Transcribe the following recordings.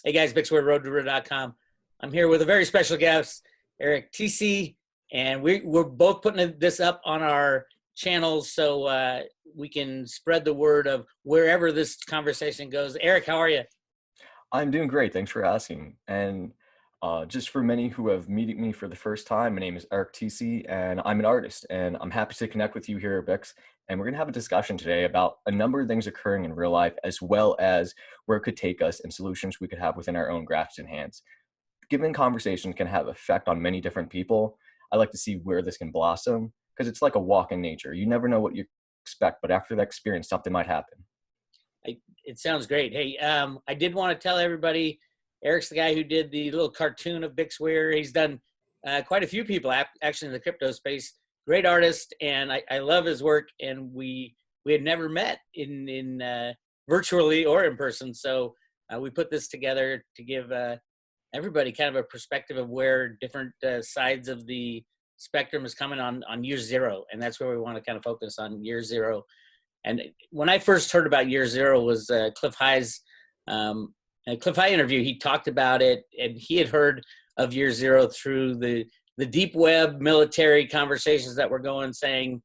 Hey guys, Bix Weir, roadtoroot.com. I'm here with a very special guest, Eric Tecce, and we're both putting this up on our channels so we can spread the word of wherever this conversation goes. Eric, how are you? I'm doing great. Thanks for asking. And just for many who have meeting me for the first time, my name is Eric Tecce, and I'm an artist. And I'm happy to connect with you here at Bix. And we're going to have a discussion today about a number of things occurring in real life, as well as where it could take us and solutions we could have within our own grasp and hands. Given conversations can have effect on many different people, I like to see where this can blossom because it's like a walk in nature. You never know what you expect, but after that experience, something might happen. It sounds great. Hey, I did want to tell everybody, Eric's the guy who did the little cartoon of Bix Weir. He's done quite a few people actually in the crypto space. Great artist, and I love his work. And we had never met in virtually or in person, so we put this together to give everybody kind of a perspective of where different sides of the spectrum is coming on year zero, and that's where we want to kind of focus on year zero. And when I first heard about year zero was Clif High's Clif High interview. He talked about it, and he had heard of year zero through the deep web military conversations that were going, saying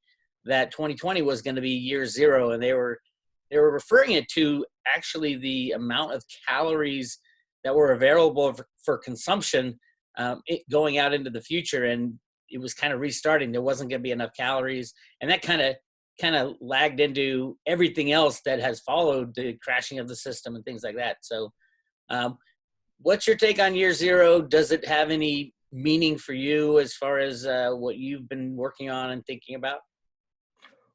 that 2020 was going to be year zero, and they were referring it to actually the amount of calories that were available for consumption going out into the future, and it was kind of restarting. There wasn't going to be enough calories, and that kind of lagged into everything else that has followed the crashing of the system and things like that. So what's your take on year zero? Does it have any meaning for you as far as what you've been working on and thinking about?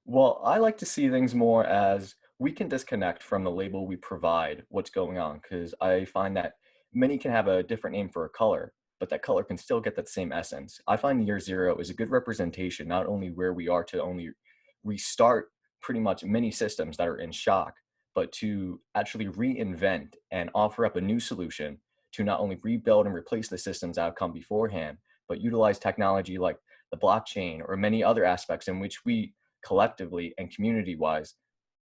Well, I like to see things more as we can disconnect from the label we provide what's going on, because I find that many can have a different name for a color, but that color can still get that same essence. I find year zero is a good representation, not only where we are to only restart pretty much many systems that are in shock, but to actually reinvent and offer up a new solution to not only rebuild and replace the systems that have come beforehand, but utilize technology like the blockchain or many other aspects in which we collectively and community-wise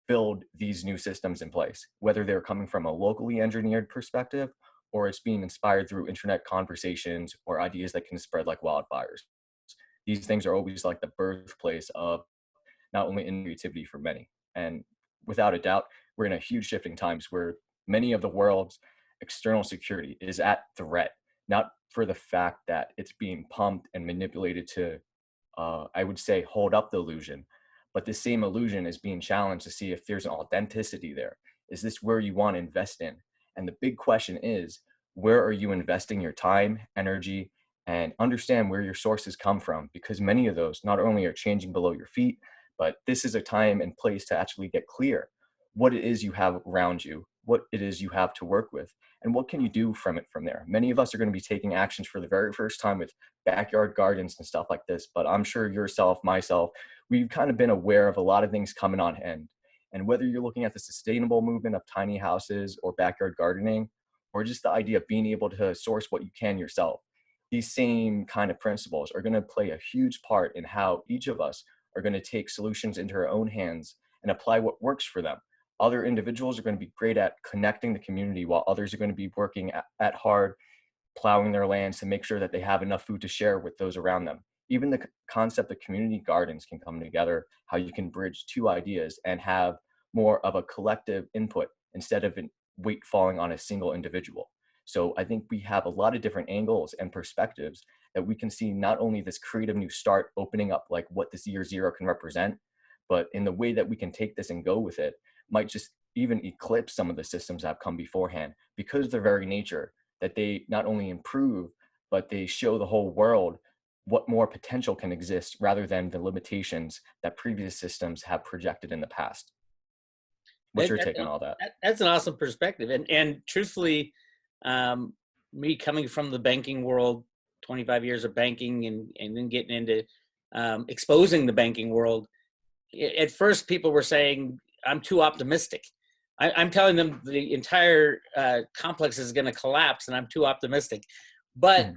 build these new systems in place, whether they're coming from a locally engineered perspective or it's being inspired through internet conversations or ideas that can spread like wildfires. These things are always like the birthplace of not only in creativity for many. And without a doubt, we're in a huge shifting times where many of the world's external security is at threat, not for the fact that it's being pumped and manipulated to, I would say, hold up the illusion, but the same illusion is being challenged to see if there's an authenticity there. Is this where you want to invest in? And the big question is, where are you investing your time, energy, and understand where your sources come from? Because many of those not only are changing below your feet, but this is a time and place to actually get clear what it is you have around you, what it is you have to work with, and what can you do from it from there. Many of us are going to be taking actions for the very first time with backyard gardens and stuff like this, but I'm sure yourself, myself, we've kind of been aware of a lot of things coming on end. And whether you're looking at the sustainable movement of tiny houses or backyard gardening, or just the idea of being able to source what you can yourself, these same kind of principles are going to play a huge part in how each of us are going to take solutions into our own hands and apply what works for them. Other individuals are going to be great at connecting the community, while others are going to be working at hard, plowing their lands to make sure that they have enough food to share with those around them. Even the concept of community gardens can come together, how you can bridge two ideas and have more of a collective input instead of weight falling on a single individual. So I think we have a lot of different angles and perspectives that we can see not only this creative new start opening up like what this year zero can represent, but in the way that we can take this and go with it might just even eclipse some of the systems that have come beforehand, because their very nature that they not only improve, but they show the whole world what more potential can exist rather than the limitations that previous systems have projected in the past. What's your take on all that? That's an awesome perspective. And truthfully, me coming from the banking world, 25 years of banking and then getting into exposing the banking world, at first people were saying, I'm too optimistic. I'm telling them the entire complex is going to collapse and I'm too optimistic. But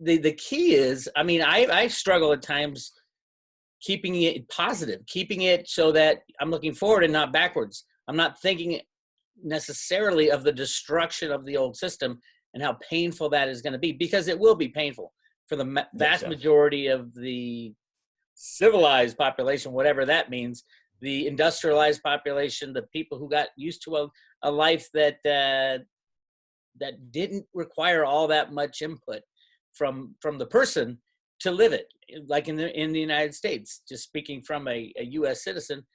the key is, I mean, I struggle at times keeping it positive, keeping it so that I'm looking forward and not backwards. I'm not thinking necessarily of the destruction of the old system and how painful that is going to be, because it will be painful for the vast majority of the civilized population, whatever that means, the industrialized population, the people who got used to a life that that didn't require all that much input from the person to live it, like in the United States. Just speaking from a U.S. citizen,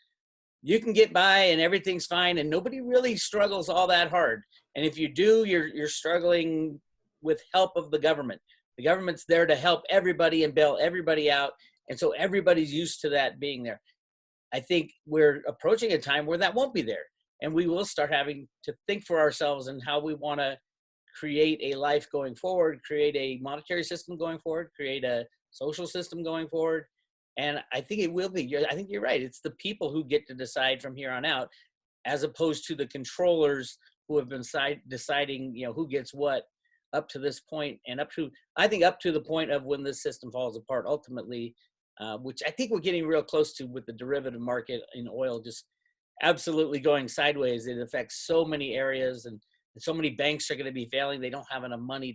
you can get by and everything's fine, and nobody really struggles all that hard. And if you do, you're struggling with help of the government. The government's there to help everybody and bail everybody out, and so everybody's used to that being there. I think we're approaching a time where that won't be there, and we will start having to think for ourselves and how we want to create a life going forward, create a monetary system going forward, create a social system going forward. And I think it will be. I think you're right. It's the people who get to decide from here on out, as opposed to the controllers who have been deciding, who gets what up to this point, and up to the point of when this system falls apart ultimately, which I think we're getting real close to with the derivative market in oil just absolutely going sideways. It affects so many areas, and so many banks are going to be failing. They don't have enough money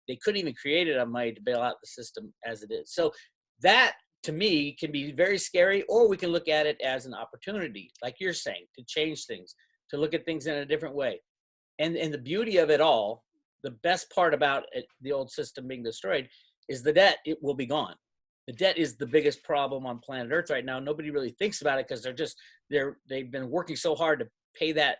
they couldn't even create enough money to bail out the system as it is. So that, to me, can be very scary, or we can look at it as an opportunity, like you're saying, to change things, to look at things in a different way. And the beauty of it all, the best part about the old system being destroyed, is the debt. It will be gone. The debt is the biggest problem on planet Earth right now. Nobody really thinks about it because they've been working so hard to pay that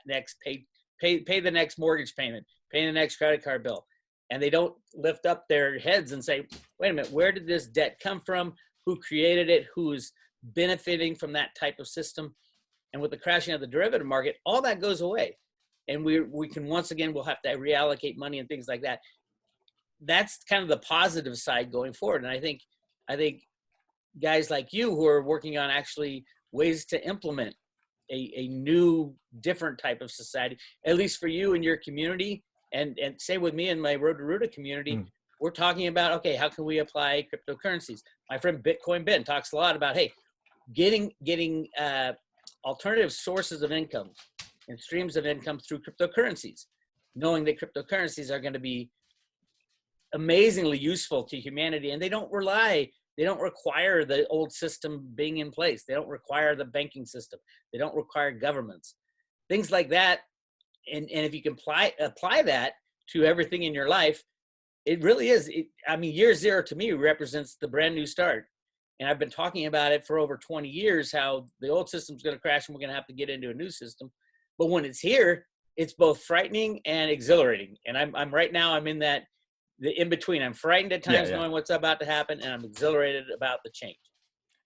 pay the next mortgage payment, pay the next credit card bill. And they don't lift up their heads and say, wait a minute, where did this debt come from? Who created it? Who's benefiting from that type of system? And with the crashing of the derivative market, all that goes away. And we can, once again, we'll have to reallocate money and things like that. That's kind of the positive side going forward. And I think guys like you who are working on actually ways to implement a new, different type of society, at least for you and your community, and say with me in my Road to Ruta community, we're talking about, okay, how can we apply cryptocurrencies? My friend Bitcoin Ben talks a lot about, hey, getting alternative sources of income and streams of income through cryptocurrencies, knowing that cryptocurrencies are going to be amazingly useful to humanity, and they don't require the old system being in place. They don't require the banking system. They don't require governments, things like that. And if you can apply that to everything in your life, it really is. Year zero to me represents the brand new start. And I've been talking about it for over 20 years, how the old system's going to crash and we're going to have to get into a new system. But when it's here, it's both frightening and exhilarating. And I'm right now, I'm in the in between. I'm frightened at times knowing what's about to happen, and I'm exhilarated about the change.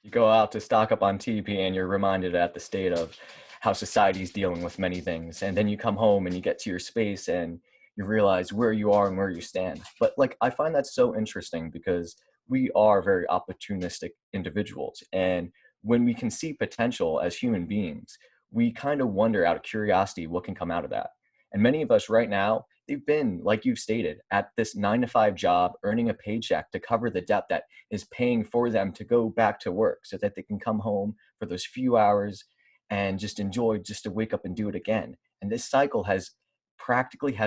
You go out to stock up on TP and you're reminded at the state of how society's dealing with many things. And then you come home and you get to your space and you realize where you are and where you stand. But I find that so interesting because we are very opportunistic individuals. And when we can see potential as human beings, we kind of wonder out of curiosity what can come out of that. And many of us right now, they've been, like you've stated, at this 9-to-5 job, earning a paycheck to cover the debt that is paying for them to go back to work so that they can come home for those few hours and just enjoy just to wake up and do it again. And this cycle has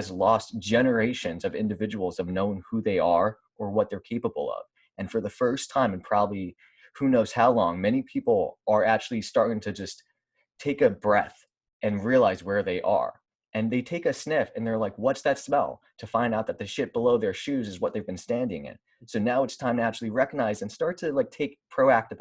lost generations of individuals of knowing who they are or what they're capable of. And for the first time in probably who knows how long, many people are actually starting to just take a breath and realize where they are. And they take a sniff and they're like, what's that smell? To find out that the shit below their shoes is what they've been standing in. So now it's time to actually recognize and start to take proactive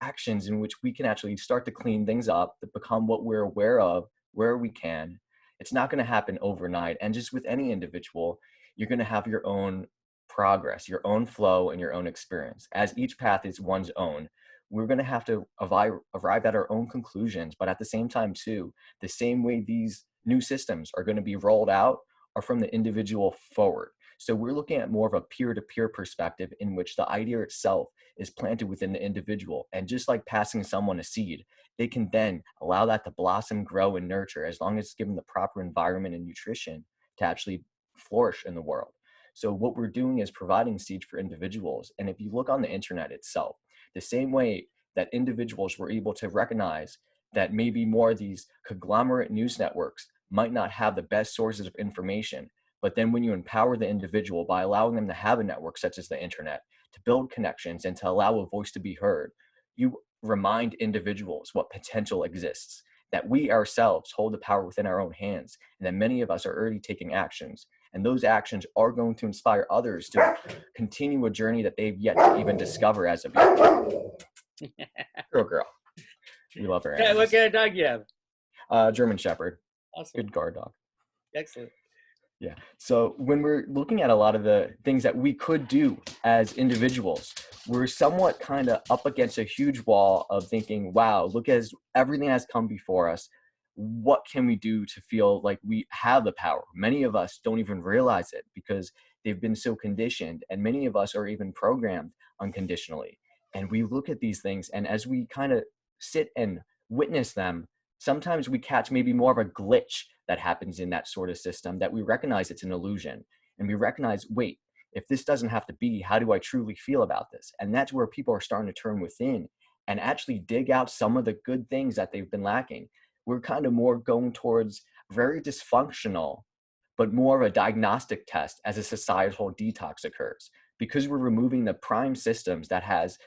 actions in which we can actually start to clean things up, to become what we're aware of where we can. It's not going to happen overnight. And just with any individual, you're going to have your own progress, your own flow, and your own experience. As each path is one's own, we're going to have to arrive at our own conclusions. But at the same time, too, the same way these new systems are going to be rolled out are from the individual forward. So we're looking at more of a peer-to-peer perspective in which the idea itself is planted within the individual. And just like passing someone a seed, they can then allow that to blossom, grow, and nurture as long as it's given the proper environment and nutrition to actually flourish in the world. So what we're doing is providing seeds for individuals. And if you look on the internet itself, the same way that individuals were able to recognize that maybe more of these conglomerate news networks might not have the best sources of information. But then when you empower the individual by allowing them to have a network such as the internet, to build connections and to allow a voice to be heard, you remind individuals what potential exists, that we ourselves hold the power within our own hands, and that many of us are already taking actions. And those actions are going to inspire others to continue a journey that they've yet to even discover as of yet. Girl. We love her animals. What kind of dog you have? German Shepherd. Awesome. Good guard dog. Excellent. Yeah. So when we're looking at a lot of the things that we could do as individuals, we're somewhat kind of up against a huge wall of thinking, wow, look at everything has come before us. What can we do to feel like we have the power? Many of us don't even realize it because they've been so conditioned, and many of us are even programmed unconditionally. And we look at these things, and as we kind of sit and witness them, sometimes we catch maybe more of a glitch that happens in that sort of system, that we recognize it's an illusion. And we recognize, wait, if this doesn't have to be, how do I truly feel about this? And that's where people are starting to turn within and actually dig out some of the good things that they've been lacking. We're kind of more going towards very dysfunctional, but more of a diagnostic test as a societal detox occurs, because we're removing the prime systems that has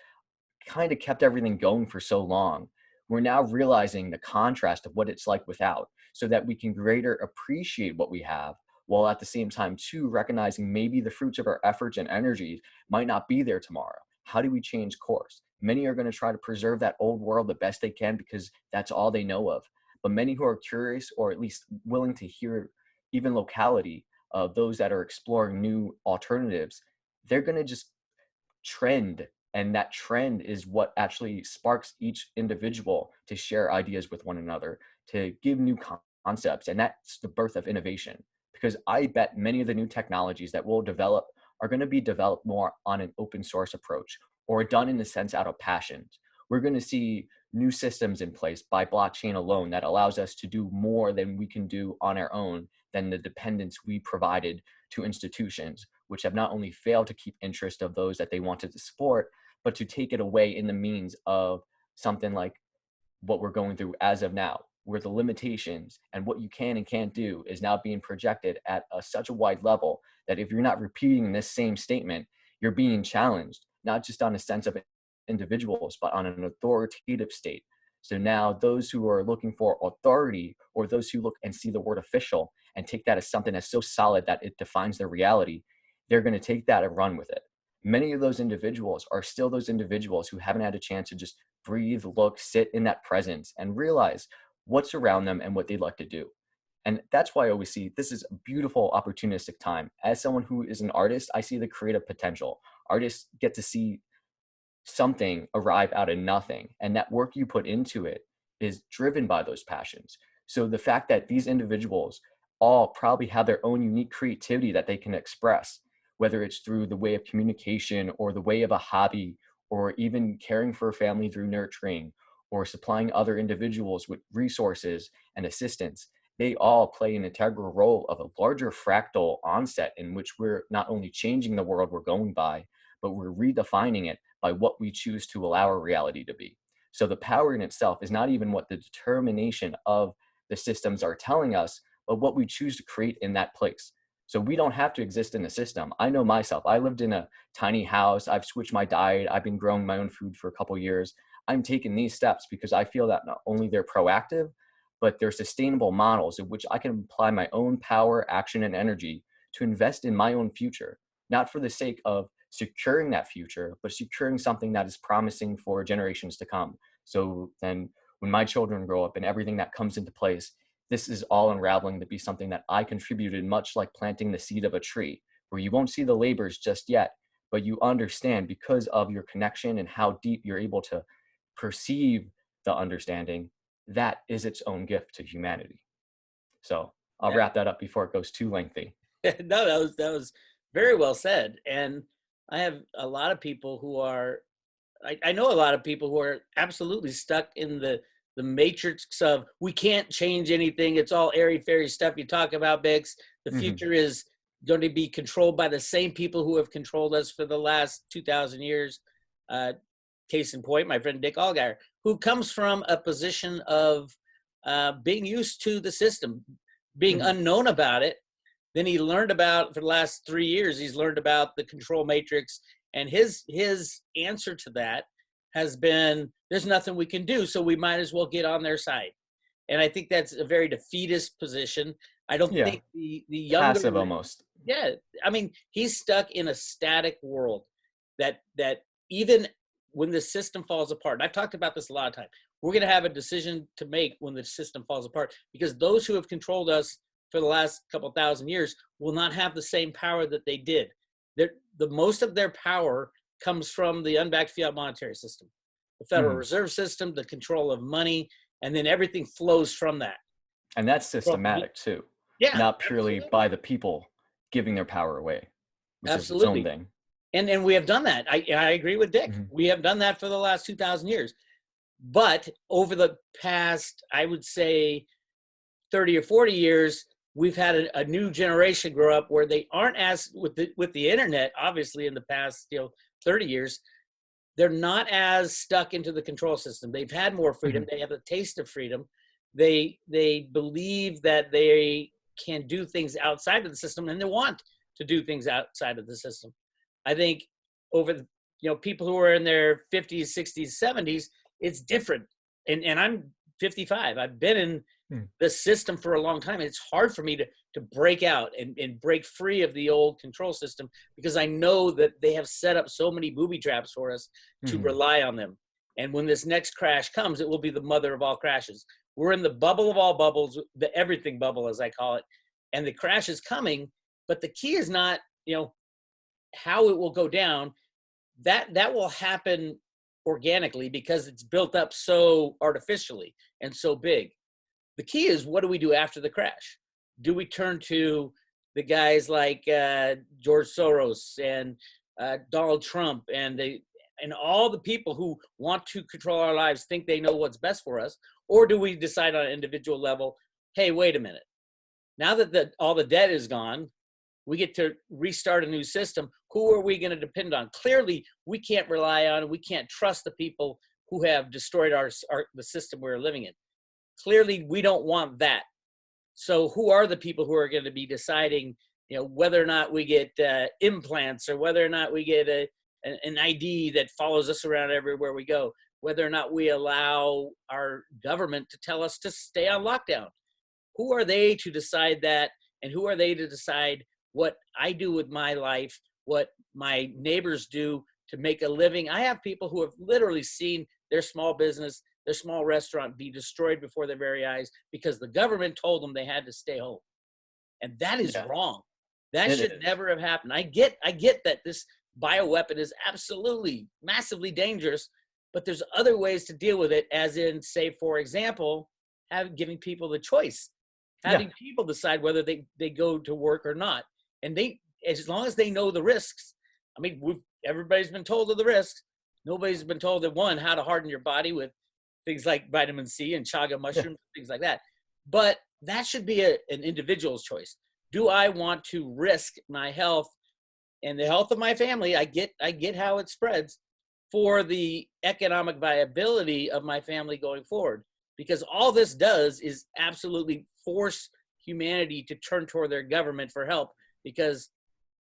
kind of kept everything going for so long. We're now realizing the contrast of what it's like without, so that we can greater appreciate what we have, while at the same time too recognizing maybe the fruits of our efforts and energies might not be there tomorrow. How do we change course? Many are going to try to preserve that old world the best they can because that's all they know of. But many who are curious, or at least willing to hear even locality of those that are exploring new alternatives, they're going to just trend. And that trend is what actually sparks each individual to share ideas with one another, to give new concepts. And that's the birth of innovation. Because I bet many of the new technologies that will develop are going to be developed more on an open source approach, or done in a sense out of passion. We're going to see new systems in place by blockchain alone that allows us to do more than we can do on our own, than the dependence we provided to institutions, which have not only failed to keep interest of those that they wanted to support, but to take it away in the means of something like what we're going through as of now, where the limitations and what you can and can't do is now being projected at such a wide level that if you're not repeating this same statement, you're being challenged, not just on a sense of individuals, but on an authoritative state. So now those who are looking for authority, or those who look and see the word official and take that as something that's so solid that it defines their reality, they're going to take that and run with it. Many of those individuals are still those individuals who haven't had a chance to just breathe, look, sit in that presence and realize what's around them and what they'd like to do. And that's why I always see this is a beautiful opportunistic time. As someone who is an artist, I see the creative potential. Artists get to see something arrive out of nothing, and that work you put into it is driven by those passions. So the fact that these individuals all probably have their own unique creativity that they can express, whether it's through the way of communication, or the way of a hobby, or even caring for a family through nurturing, or supplying other individuals with resources and assistance, they all play an integral role of a larger fractal onset in which we're not only changing the world we're going by, but we're redefining it by what we choose to allow our reality to be. So the power in itself is not even what the determination of the systems are telling us, but what we choose to create in that place. So we don't have to exist in the system. I know myself. I lived in a tiny house. I've switched my diet. I've been growing my own food for a couple of years. I'm taking these steps because I feel that not only they're proactive, but they're sustainable models in which I can apply my own power, action, and energy to invest in my own future, not for the sake of securing that future, but securing something that is promising for generations to come. So then when my children grow up and everything that comes into place, this is all unraveling to be something that I contributed, much like planting the seed of a tree, where you won't see the labors just yet, but you understand because of your connection and how deep you're able to perceive the understanding. That is its own gift to humanity. So I'll wrap that up before it goes too lengthy. No, that was very well said. And I have a lot of people who are, I know a lot of people who are absolutely stuck in the matrix of, we can't change anything. It's all airy-fairy stuff you talk about, Bix. The future is going to be controlled by the same people who have controlled us for the last 2,000 years. Case in point, my friend Dick Allgaier, who comes from a position of being used to the system, being unknown about it. Then he learned about, for the last 3 years, he's learned about the control matrix. And his answer to that has been, there's nothing we can do, so we might as well get on their side. And I think that's a very defeatist position. I don't think the younger... Passive almost. Yeah, I mean, he's stuck in a static world that even when the system falls apart, and I've talked about this a lot of times, we're going to have a decision to make when the system falls apart, because those who have controlled us for the last couple thousand years will not have the same power that they did. The most of their power comes from the unbacked fiat monetary system, the Federal Reserve System, the control of money, and then everything flows from that. And that's systematic too. Yeah, not purely by the people giving their power away, which is its own thing. And we have done that. I agree with Dick. We have done that for the last 2,000 years. But over the past, I would say, 30 or 40 years, we've had a new generation grow up where they aren't as, with the internet, obviously in the past 30 years, they're not as stuck into the control system. They've had more freedom. They have a taste of freedom. They believe that they can do things outside of the system, and they want to do things outside of the system. I think over the, people who are in their 50s, 60s, 70s, it's different. And I'm 55. I've been in the system for a long time. And it's hard for me to break out and break free of the old control system, because I know that they have set up so many booby traps for us to rely on them. And when this next crash comes, it will be the mother of all crashes. We're in the bubble of all bubbles, the everything bubble, as I call it. And the crash is coming, but the key is not, how it will go down. That will happen organically because it's built up so artificially and so big. The key is, what do we do after the crash? Do we turn to the guys like George Soros and Donald Trump and all the people who want to control our lives, think they know what's best for us? Or do we decide on an individual level, hey, wait a minute. Now that all the debt is gone, we get to restart a new system. Who are we going to depend on? Clearly, we can't rely on, we can't trust the people who have destroyed the system we're living in. Clearly, we don't want that. So who are the people who are going to be deciding, whether or not we get implants, or whether or not we get an ID that follows us around everywhere we go, whether or not we allow our government to tell us to stay on lockdown? Who are they to decide that? And who are they to decide what I do with my life, what my neighbors do to make a living? I have people who have literally seen their small business, their small restaurant be destroyed before their very eyes because the government told them they had to stay home. And that is wrong. That should never have happened. I get that this bioweapon is absolutely massively dangerous, but there's other ways to deal with it, as in, say, for example, giving people the choice, having people decide whether they go to work or not. And as long as they know the risks. I mean, everybody's been told of the risks. Nobody's been told how to harden your body with things like vitamin C and chaga mushrooms, things like that. But that should be an individual's choice. Do I want to risk my health and the health of my family? I get how it spreads, for the economic viability of my family going forward. Because all this does is absolutely force humanity to turn toward their government for help, because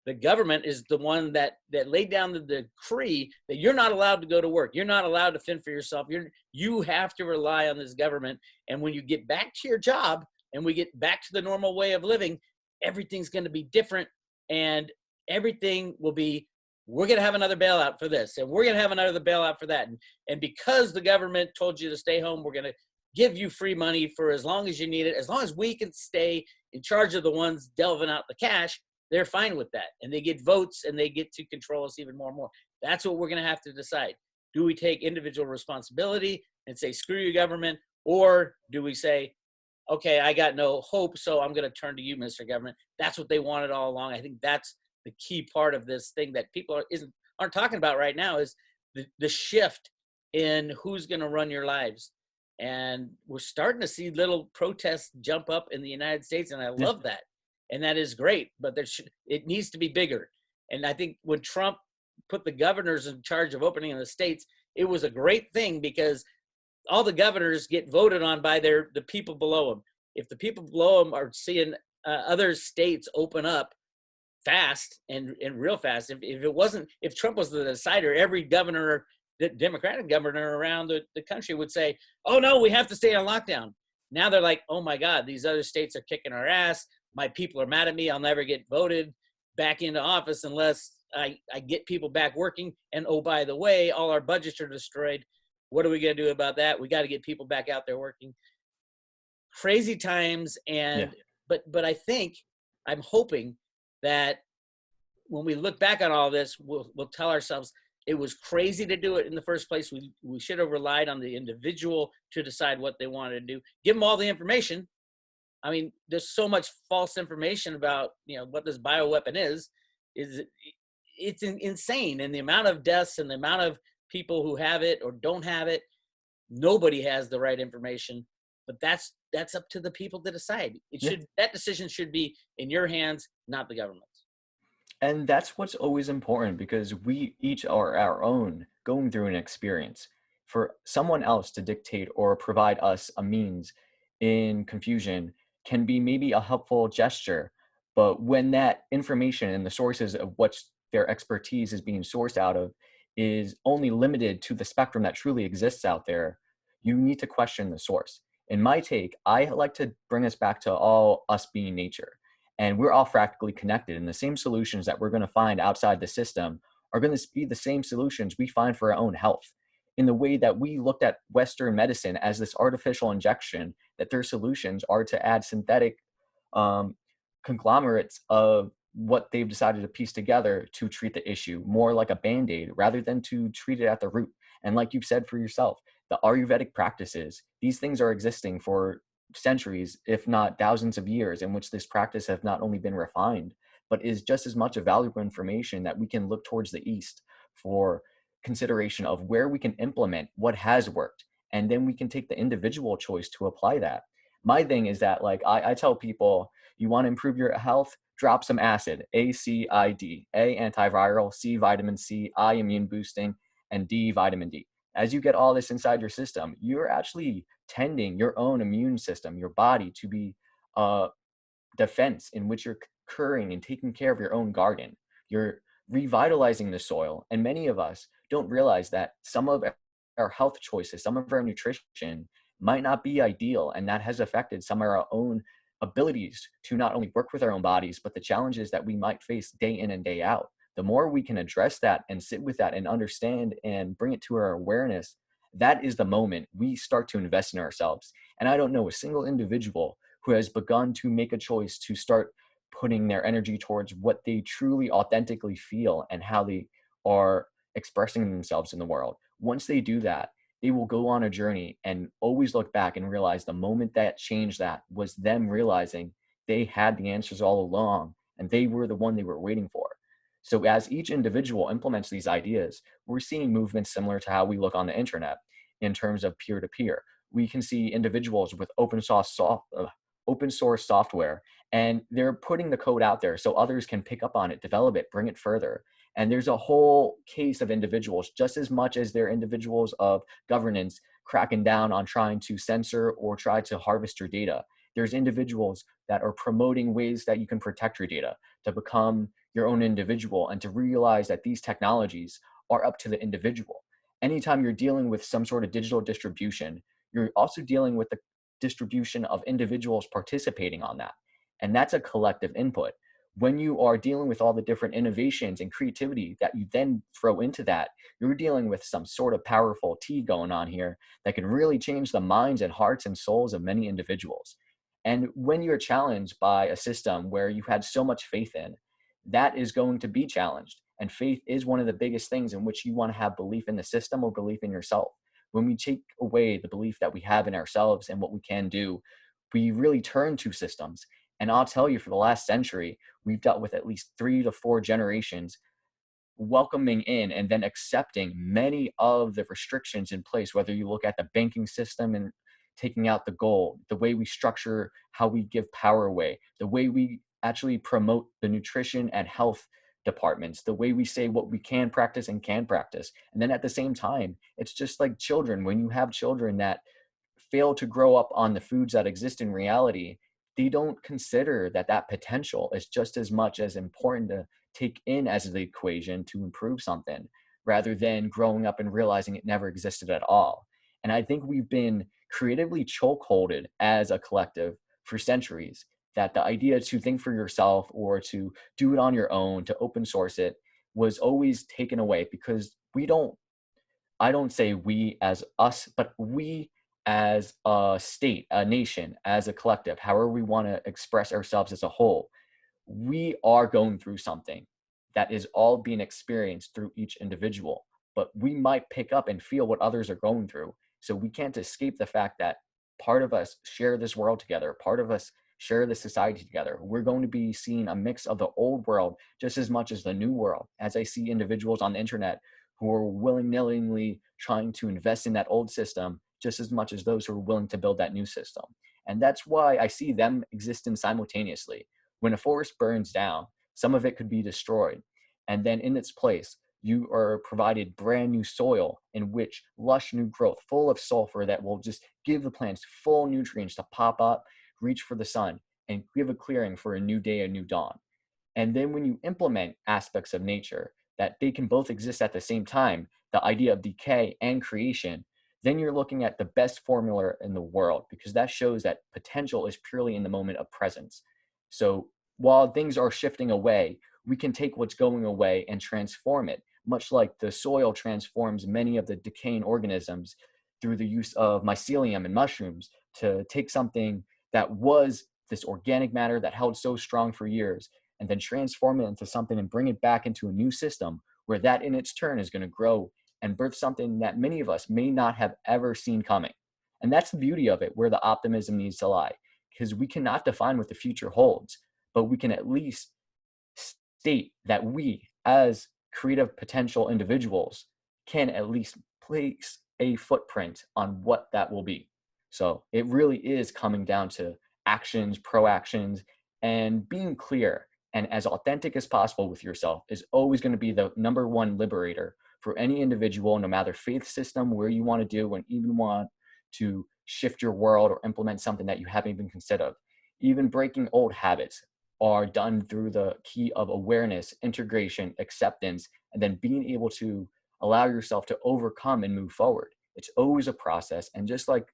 the government is the one that laid down the decree that you're not allowed to go to work. You're not allowed to fend for yourself. You have to rely on this government. And when you get back to your job and we get back to the normal way of living, everything's going to be different, and everything will be, we're going to have another bailout for this, and we're going to have another bailout for that. And because the government told you to stay home, we're going to give you free money for as long as you need it. As long as we can stay in charge of the ones delving out the cash, they're fine with that. And they get votes, and they get to control us even more and more. That's what we're going to have to decide. Do we take individual responsibility and say, screw you, government? Or do we say, okay, I got no hope, so I'm going to turn to you, Mr. Government? That's what they wanted all along. I think that's the key part of this thing that people aren't talking about right now, is the shift in who's going to run your lives. And we're starting to see little protests jump up in the United States, and I love that. And that is great, but it needs to be bigger. And I think when Trump put the governors in charge of opening in the states, it was a great thing, because all the governors get voted on by the people below them. if the people below them are seeing other states open up fast and real fast, if Trump was the decider, every governor, the Democratic governor around the country would say, oh no, we have to stay on lockdown. Now they're like, oh my God, these other states are kicking our ass. My people are mad at me. I'll never get voted back into office unless I get people back working. And oh, by the way, all our budgets are destroyed. What are we going to do about that? We got to get people back out there working. Crazy times. And but I think, I'm hoping that when we look back on all this, we'll tell ourselves it was crazy to do it in the first place. We should have relied on the individual to decide what they wanted to do. Give them all the information. I mean, there's so much false information about, what this bioweapon is it's insane. And the amount of deaths and the amount of people who have it or don't have it, nobody has the right information. But that's up to the people to decide. That decision should be in your hands, not the government's. And that's what's always important, because we each are our own going through an experience. For someone else to dictate or provide us a means in confusion can be maybe a helpful gesture. But when that information and the sources of what their expertise is being sourced out of is only limited to the spectrum that truly exists out there, you need to question the source. In my take, I like to bring us back to all us being nature. And we're all fractally connected, and the same solutions that we're going to find outside the system are going to be the same solutions we find for our own health. In the way that we looked at Western medicine as this artificial injection, that their solutions are to add synthetic conglomerates of what they've decided to piece together to treat the issue, more like a Band-Aid rather than to treat it at the root. And like you've said for yourself, the Ayurvedic practices, these things are existing for centuries, if not thousands of years, in which this practice has not only been refined, but is just as much a valuable information that we can look towards the East for consideration of where we can implement what has worked. And then we can take the individual choice to apply that. My thing is that, like, I tell people, you want to improve your health, drop some acid, ACID, A, antiviral, C, vitamin C, I, immune boosting, and D, vitamin D. As you get all this inside your system, you're actually tending your own immune system, your body, to be a defense in which you're curing and taking care of your own garden. You're revitalizing the soil. And many of us don't realize that some of our health choices, some of our nutrition might not be ideal. And that has affected some of our own abilities to not only work with our own bodies, but the challenges that we might face day in and day out. The more we can address that and sit with that and understand and bring it to our awareness, that is the moment we start to invest in ourselves. And I don't know a single individual who has begun to make a choice to start putting their energy towards what they truly authentically feel and how they are expressing themselves in the world. Once they do that, they will go on a journey and always look back and realize the moment that changed that was them realizing they had the answers all along and they were the one they were waiting for. So as each individual implements these ideas, we're seeing movements similar to how we look on the internet in terms of peer-to-peer. We can see individuals with open source software, and they're putting the code out there so others can pick up on it, develop it, bring it further. And there's a whole case of individuals, just as much as they're individuals of governance cracking down on trying to censor or try to harvest your data. There's individuals that are promoting ways that you can protect your data, to become your own individual and to realize that these technologies are up to the individual. Anytime you're dealing with some sort of digital distribution, you're also dealing with the distribution of individuals participating on that. And that's a collective input. When you are dealing with all the different innovations and creativity that you then throw into that, you're dealing with some sort of powerful tea going on here that can really change the minds and hearts and souls of many individuals. And when you're challenged by a system where you had so much faith in, that is going to be challenged. And faith is one of the biggest things in which you want to have belief in the system or belief in yourself. When we take away the belief that we have in ourselves and what we can do, we really turn to systems. And I'll tell you, for the last century, we've dealt with at least 3 to 4 generations welcoming in and then accepting many of the restrictions in place, whether you look at the banking system and taking out the gold, the way we structure how we give power away, the way we actually promote the nutrition and health departments, the way we say what we can practice and can practice. And then at the same time, it's just like children. When you have children that fail to grow up on the foods that exist in reality, they don't consider that that potential is just as much as important to take in as the equation to improve something, rather than growing up and realizing it never existed at all. And I think we've been creatively chokeholded as a collective for centuries, that the idea to think for yourself or to do it on your own, to open source it, was always taken away because we don't, I don't say we as us, but we as a state, a nation, as a collective, however we want to express ourselves as a whole, we are going through something that is all being experienced through each individual, but we might pick up and feel what others are going through. So we can't escape the fact that part of us share this world together, part of us share this society together. We're going to be seeing a mix of the old world just as much as the new world. As I see individuals on the internet who are willy-nilly trying to invest in that old system just as much as those who are willing to build that new system. And that's why I see them existing simultaneously. When a forest burns down, some of it could be destroyed. And then in its place, you are provided brand new soil in which lush new growth, full of sulfur that will just give the plants full nutrients to pop up, reach for the sun, and give a clearing for a new day, a new dawn. And then when you implement aspects of nature that they can both exist at the same time, the idea of decay and creation, then you're looking at the best formula in the world, because that shows that potential is purely in the moment of presence. So while things are shifting away, we can take what's going away and transform it, much like the soil transforms many of the decaying organisms through the use of mycelium and mushrooms to take something that was this organic matter that held so strong for years and then transform it into something and bring it back into a new system where that in its turn is going to grow and birth something that many of us may not have ever seen coming. And that's the beauty of it, where the optimism needs to lie, because we cannot define what the future holds, but we can at least state that we, as creative potential individuals, can at least place a footprint on what that will be. So it really is coming down to actions, proactions, and being clear and as authentic as possible with yourself is always going to be the number one liberator for any individual, no matter faith system, where you want to do and even want to shift your world or implement something that you haven't even considered. Even breaking old habits are done through the key of awareness, integration, acceptance, and then being able to allow yourself to overcome and move forward. It's always a process. And just like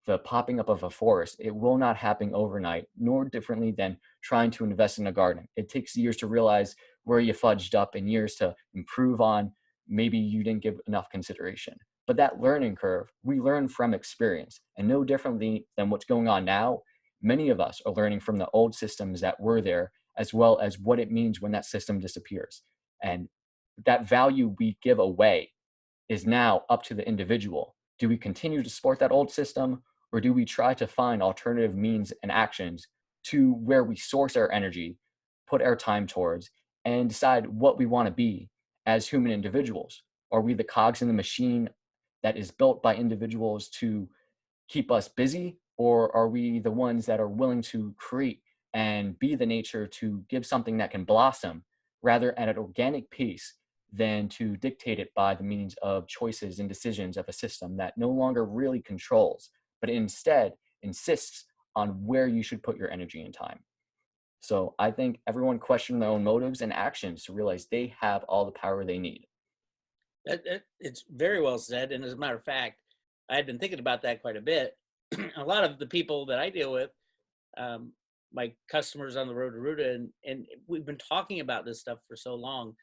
the popping up of a forest, it will not happen overnight, nor differently than trying to invest in a garden. It takes years to realize where you fudged up and years to improve on. Maybe you didn't give enough consideration. But that learning curve, we learn from experience. And no differently than what's going on now, many of us are learning from the old systems that were there, as well as what it means when that system disappears. And that value we give away is now up to the individual. Do we continue to support that old system, or do we try to find alternative means and actions to where we source our energy, put our time towards, and decide what we want to be as human individuals? Are we the cogs in the machine that is built by individuals to keep us busy, or are we the ones that are willing to create and be the nature to give something that can blossom rather at an organic pace than to dictate it by the means of choices and decisions of a system that no longer really controls, but instead insists on where you should put your energy and time? So I think everyone question their own motives and actions to realize they have all the power they need. It's very well said. And as a matter of fact, I had been thinking about that quite a bit. A lot of the people that I deal with, my customers on the road to Ruta, and we've been talking about this stuff for so long.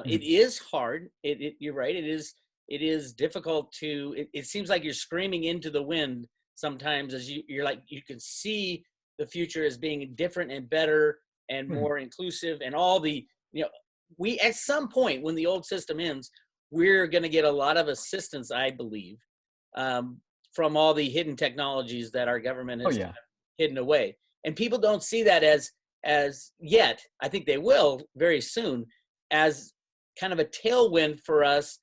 It is hard. You're right. It is difficult to, it seems like you're screaming into the wind sometimes, as you're like, you can see the future as being different and better and more inclusive, and all the, we, at some point when the old system ends, we're going to get a lot of assistance, I believe, from all the hidden technologies that our government has hidden away. And people don't see that as yet. I think they will very soon, as kind of a tailwind for us,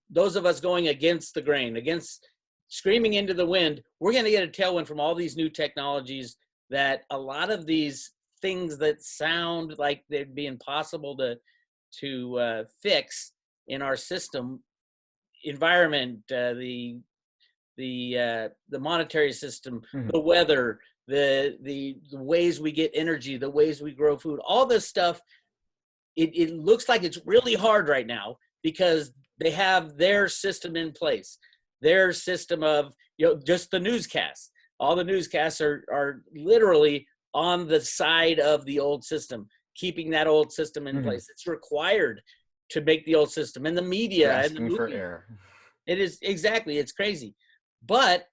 those of us going against the grain, against screaming into the wind. We're going to get a tailwind from all these new technologies, that a lot of these things that sound like they'd be impossible to fix in our system environment, the the monetary system, Mhm. the weather, the ways we get energy, the ways we grow food, all this stuff. It looks like it's really hard right now because they have their system in place, their system of, just the newscasts. All the newscasts are literally on the side of the old system, keeping that old system in Mhm. place. It's required to make the old system, and the media and the Grasping for movies. air. It is, exactly, it's crazy. But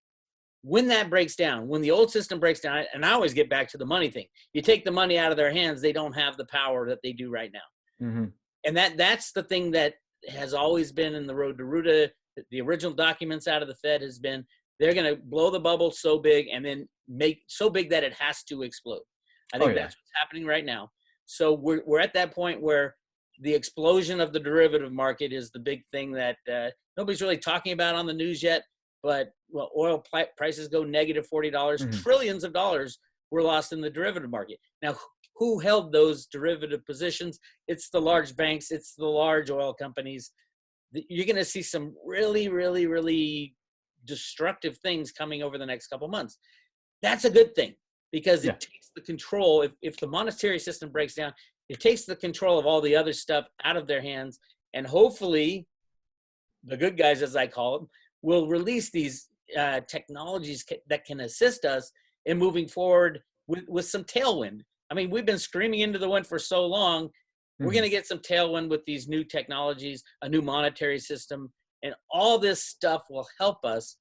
when that breaks down, when the old system breaks down, and I always get back to the money thing, you take the money out of their hands, they don't have the power that they do right now. Mhm. And that's the thing that has always been in the road to Ruta. The original documents out of the Fed has been, they're going to blow the bubble so big and then make so big that it has to explode. I Oh think yeah. that's what's happening right now. So we're at that point where the explosion of the derivative market is the big thing that nobody's really talking about on the news yet. But oil prices go negative $40, Mhm. trillions of dollars were lost in the derivative market. Now, who held those derivative positions? It's the large banks. It's the large oil companies. You're going to see some really, really, really destructive things coming over the next couple months. That's a good thing because Yeah. it takes the control. If the monetary system breaks down, it takes the control of all the other stuff out of their hands. And hopefully the good guys, as I call them, will release these technologies that can assist us in moving forward with some tailwind. I mean, we've been screaming into the wind for so long. We're going Mhm. to get some tailwind with these new technologies, a new monetary system, and all this stuff will help us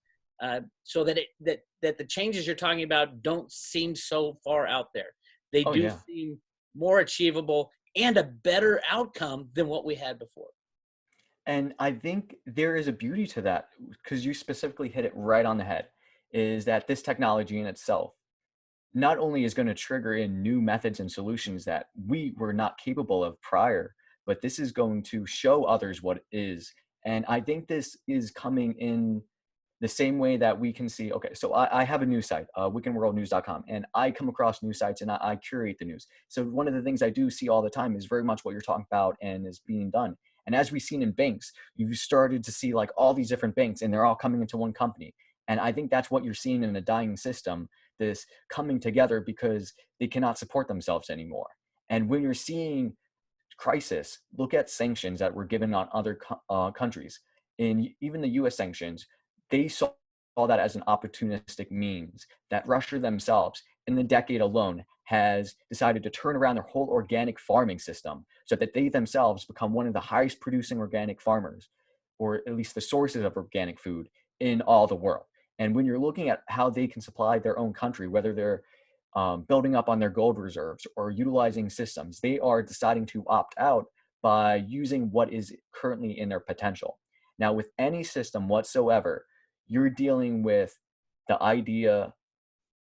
so that that the changes you're talking about don't seem so far out there. They Oh do yeah. seem more achievable and a better outcome than what we had before. And I think there is a beauty to that because you specifically hit it right on the head, is that this technology in itself not only is going to trigger in new methods and solutions that we were not capable of prior, but this is going to show others what it is. And I think this is coming in the same way that we can see, okay, so I have a news site, weekendworldnews.com, and I come across news sites and I curate the news. So one of the things I do see all the time is very much what you're talking about and is being done. And as we've seen in banks, you've started to see like all these different banks and they're all coming into one company. And I think that's what you're seeing in a dying system, this coming together because they cannot support themselves anymore. And when you're seeing crisis, look at sanctions that were given on other countries. In even the US sanctions, they saw that as an opportunistic means that Russia themselves, in the decade alone, has decided to turn around their whole organic farming system so that they themselves become one of the highest producing organic farmers, or at least the sources of organic food in all the world. And when you're looking at how they can supply their own country, whether they're building up on their gold reserves or utilizing systems, they are deciding to opt out by using what is currently in their potential. Now, with any system whatsoever, you're dealing with the idea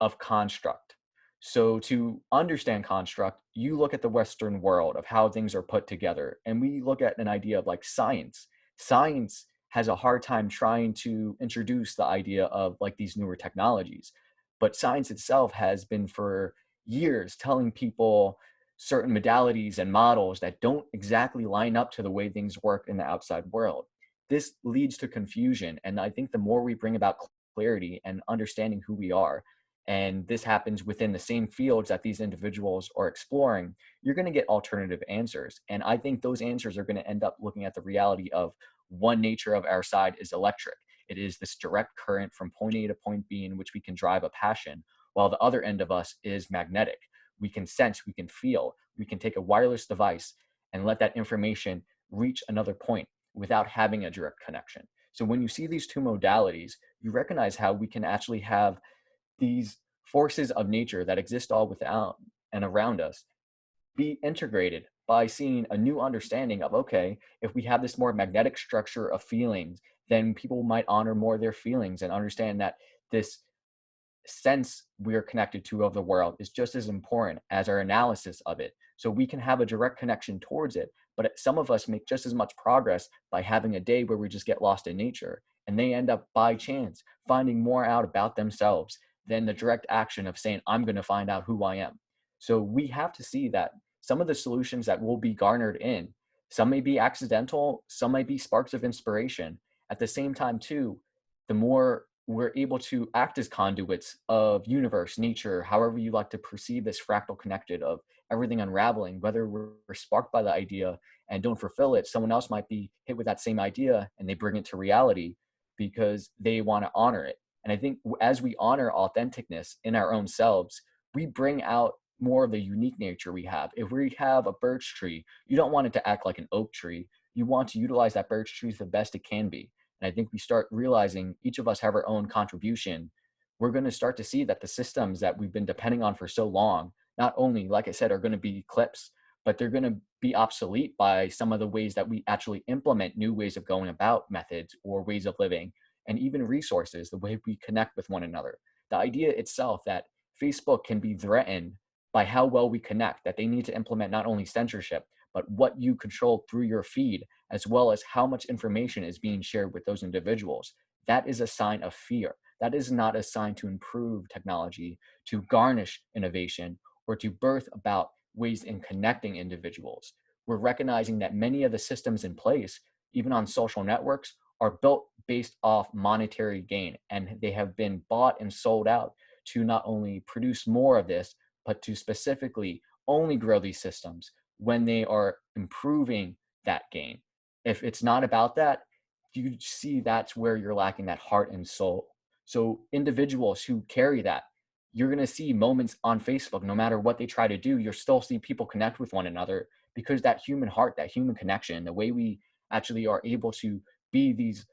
of construct. So, to understand construct, you look at the Western world of how things are put together, and we look at an idea of like science. Science has a hard time trying to introduce the idea of like these newer technologies, but science itself has been for years telling people certain modalities and models that don't exactly line up to the way things work in the outside world. This leads to confusion, and I think the more we bring about clarity and understanding who we are, and this happens within the same fields that these individuals are exploring, you're going to get alternative answers. And I think those answers are going to end up looking at the reality of one nature of our side is electric. It is this direct current from point A to point B in which we can drive a passion, while the other end of us is magnetic. We can sense, we can feel, we can take a wireless device and let that information reach another point without having a direct connection. So when you see these two modalities, you recognize how we can actually have these forces of nature that exist all without and around us be integrated by seeing a new understanding of, okay, if we have this more magnetic structure of feelings, then people might honor more their feelings and understand that this sense we are connected to of the world is just as important as our analysis of it. So we can have a direct connection towards it, but some of us make just as much progress by having a day where we just get lost in nature, and they end up by chance finding more out about themselves than the direct action of saying, I'm going to find out who I am. So we have to see that some of the solutions that will be garnered in, some may be accidental, some might be sparks of inspiration. At the same time, too, the more we're able to act as conduits of universe, nature, however you like to perceive this fractal connected of everything unraveling, whether we're sparked by the idea and don't fulfill it, someone else might be hit with that same idea and they bring it to reality because they want to honor it. And I think as we honor authenticness in our own selves, we bring out more of the unique nature we have. If we have a birch tree, you don't want it to act like an oak tree. You want to utilize that birch tree the best it can be. And I think we start realizing each of us have our own contribution. We're going to start to see that the systems that we've been depending on for so long, not only, like I said, are going to be clips, but they're going to be obsolete by some of the ways that we actually implement new ways of going about methods or ways of living, and even resources, the way we connect with one another. The idea itself that Facebook can be threatened by how well we connect, that they need to implement not only censorship, but what you control through your feed, as well as how much information is being shared with those individuals. That is a sign of fear. That is not a sign to improve technology, to garnish innovation, or to birth about ways in connecting individuals. We're recognizing that many of the systems in place, even on social networks, are built based off monetary gain, and they have been bought and sold out to not only produce more of this, but to specifically only grow these systems when they are improving that gain. If it's not about that, you see that's where you're lacking that heart and soul. So individuals who carry that, you're going to see moments on Facebook, no matter what they try to do, you'll still see people connect with one another because that human heart, that human connection, the way we actually are able to be these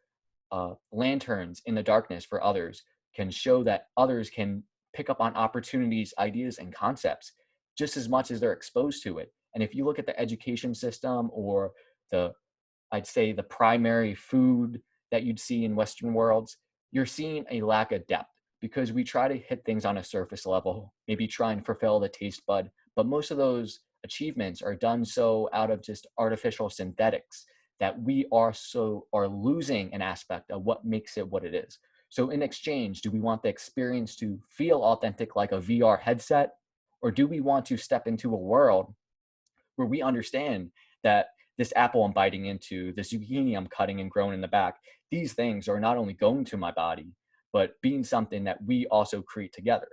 lanterns in the darkness for others can show that others can pick up on opportunities, ideas, and concepts just as much as they're exposed to it. And if you look at the education system or the, I'd say the primary food that you'd see in Western worlds, you're seeing a lack of depth because we try to hit things on a surface level, maybe try and fulfill the taste bud, but most of those achievements are done so out of just artificial synthetics that we are losing an aspect of what makes it what it is. So in exchange, do we want the experience to feel authentic like a VR headset, or do we want to step into a world where we understand that this apple I'm biting into, the zucchini I'm cutting and growing in the back, these things are not only going to my body, but being something that we also create together.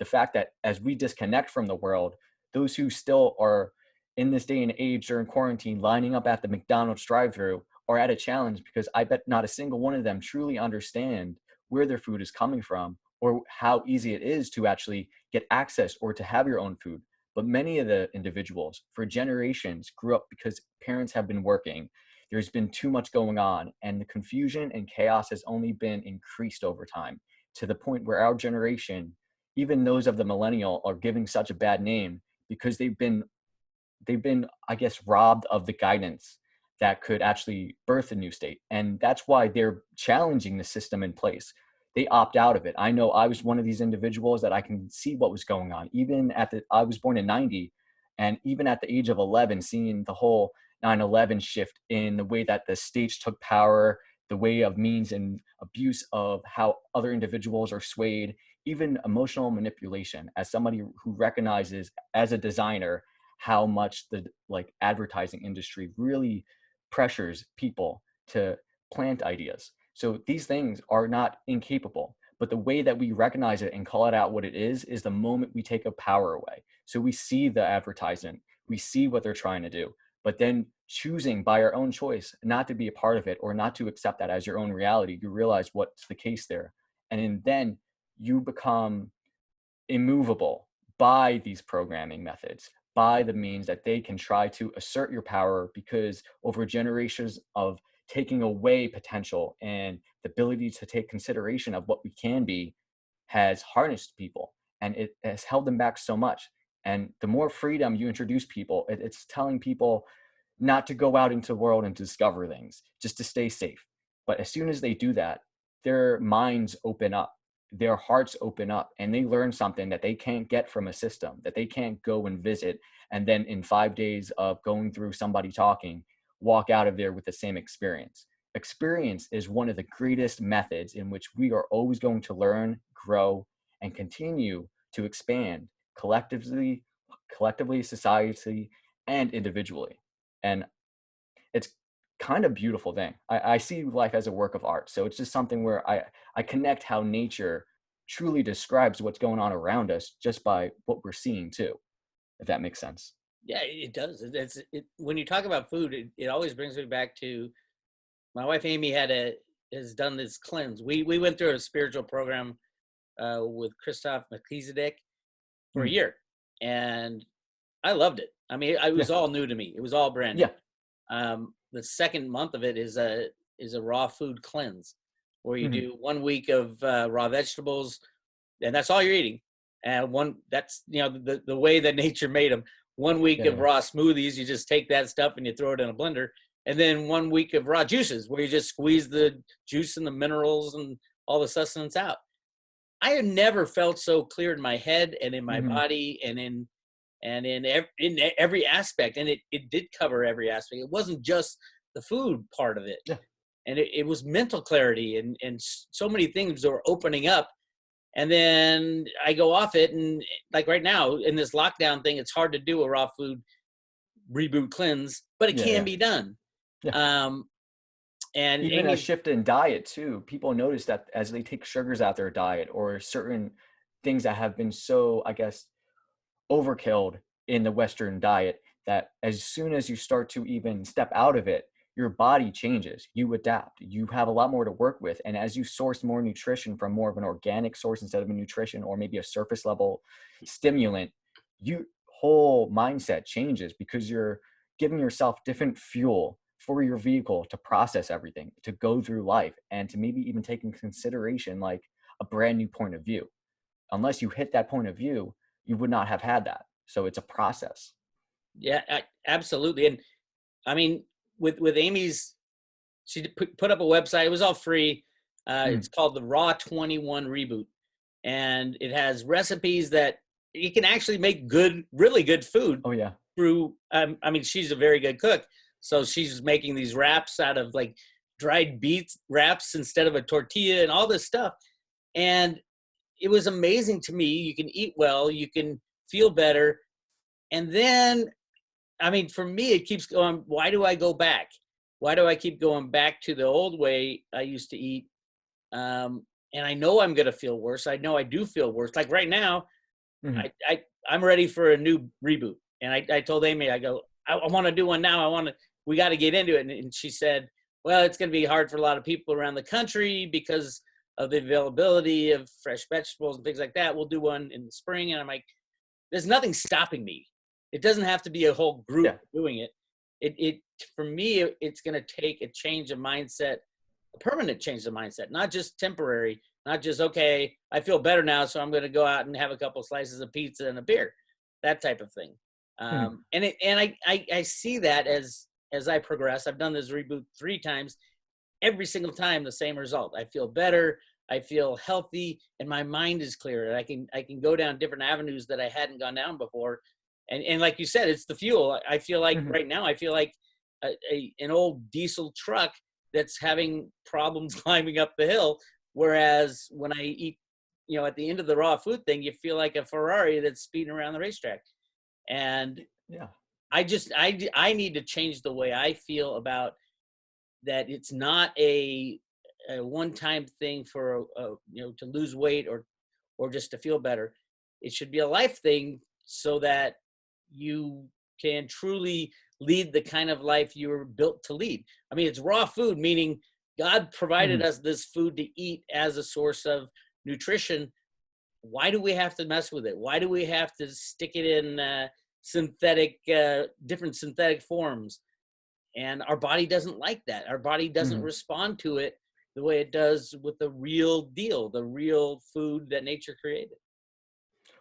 The fact that as we disconnect from the world, those who still are in this day and age during quarantine lining up at the McDonald's drive-through are at a challenge because I bet not a single one of them truly understand where their food is coming from or how easy it is to actually get access or to have your own food. But many of the individuals for generations grew up because parents have been working. There's been too much going on, and the confusion and chaos has only been increased over time to the point where our generation, even those of the millennial, are giving such a bad name because they've been, I guess, robbed of the guidance that could actually birth a new state. And that's why they're challenging the system in place. They opt out of it. I know I was one of these individuals that I can see what was going on. I was born in 90, and even at the age of 11, seeing the whole 9/11 shift in the way that the states took power, the way of means and abuse of how other individuals are swayed, even emotional manipulation. As somebody who recognizes as a designer how much the like advertising industry really pressures people to plant ideas. So these things are not incapable, but the way that we recognize it and call it out what it is the moment we take a power away. So we see the advertisement, we see what they're trying to do, but then choosing by our own choice not to be a part of it or not to accept that as your own reality, you realize what's the case there. Then you become immovable by these programming methods, by the means that they can try to assert your power because over generations of taking away potential and the ability to take consideration of what we can be has harnessed people and it has held them back so much. And the more freedom you introduce people, it's telling people not to go out into the world and discover things, just to stay safe. But as soon as they do that, their minds open up, their hearts open up, and they learn something that they can't get from a system, that they can't go and visit. And then in 5 days of going through somebody talking, walk out of there with the same experience. Experience is one of the greatest methods in which we are always going to learn, grow, and continue to expand collectively, society, and individually. And it's kind of beautiful thing. I see life as a work of art. So it's just something where I connect how nature truly describes what's going on around us just by what we're seeing too, if that makes sense. Yeah, it does. When you talk about food, it always brings me back to my wife Amy has done this cleanse. We went through a spiritual program with Christoph Melchizedek for a Mm. year, and I loved it. I mean, it Yeah. was all new to me. It was all brand new. Yeah. The second month of it is a raw food cleanse, where you Hmm. do 1 week of raw vegetables, and that's all you're eating. And that's the way that nature made them. 1 week Yeah. of Yeah. raw smoothies, you just take that stuff and you throw it in a blender, and then 1 week of raw juices, where you just squeeze the juice and the minerals and all the sustenance out. I have never felt so clear in my head and in my Hmm. body and in every aspect. And it did cover every aspect. It wasn't just the food part of it. Yeah. And it was mental clarity and so many things that were opening up. And then I go off it, and like right now in this lockdown thing, it's hard to do a raw food reboot cleanse, but it Yeah. can Yeah. be done. Yeah. Um, and Even a Amy's, shift in diet too. People notice that as they take sugars out their diet or certain things that have been so, I guess, overkilled in the Western diet, that as soon as you start to even step out of it, your body changes. You adapt. You have a lot more to work with. And as you source more nutrition from more of an organic source instead of a nutrition or maybe a surface level stimulant, your whole mindset changes because you're giving yourself different fuel for your vehicle to process everything, to go through life, and to maybe even take in consideration like a brand new point of view. Unless you hit that point of view, you would not have had that. So it's a process. yeah, absolutely. And I mean, with Amy's, she put up a website. It was all free. Mm. It's called the Raw 21 Reboot, and it has recipes that you can actually make good, really good food Oh yeah. through. I mean, she's a very good cook, so she's making these wraps out of like dried beet wraps instead of a tortilla and all this stuff. And it was amazing to me. You can eat well, you can feel better, and then I mean, for me, it keeps going. Why do I go back? Why do I keep going back to the old way I used to eat? And I know I'm going to feel worse. I know I do feel worse. Like right now, Mhm. I'm ready for a new reboot. And I told Amy, I go, I want to do one now. We got to get into it. And she said, well, it's going to be hard for a lot of people around the country because of the availability of fresh vegetables and things like that. We'll do one in the spring. And I'm like, there's nothing stopping me. It doesn't have to be a whole group Yeah. doing it. It for me, it's going to take a change of mindset, a permanent change of mindset, not just temporary, not just, okay, I feel better now, so I'm going to go out and have a couple slices of pizza and a beer, that type of thing. Mhm. I see that as I progress. I've done this reboot 3 times. Every single time, the same result. I feel better. I feel healthy, and my mind is clearer. I can go down different avenues that I hadn't gone down before. And like you said, it's the fuel. I feel like Mhm. right now, I feel like an old diesel truck that's having problems climbing up the hill. Whereas when I eat, at the end of the raw food thing, you feel like a Ferrari that's speeding around the racetrack. And Yeah. I need to change the way I feel about that. It's not a one-time thing for to lose weight or just to feel better. It should be a life thing so that you can truly lead the kind of life you were built to lead. I mean, it's raw food, meaning God provided Mhm. us this food to eat as a source of nutrition. Why do we have to mess with it? Why do we have to stick it in different synthetic forms? And our body doesn't like that. Our body doesn't Mhm. respond to it the way it does with the real deal, the real food that nature created.